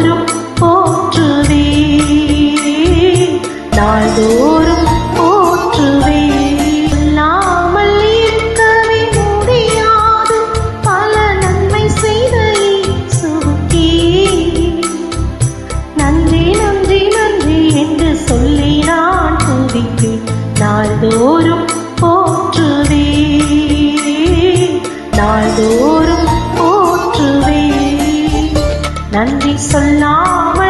நாள்தோறும் போற்றுவே நாள்தோறும் போற்றுவே இல்லாமல் இருக்கவே முடியாது பல நன்மை செய்த இயேசுவுக்கே நன்றி நன்றி நன்றி என்று சொல்லி நான் துதிப்பேன் நாள்தோறும் போற்றுவே நாள்தோறும் போற்றுவே நன்றி சொல்லாமல்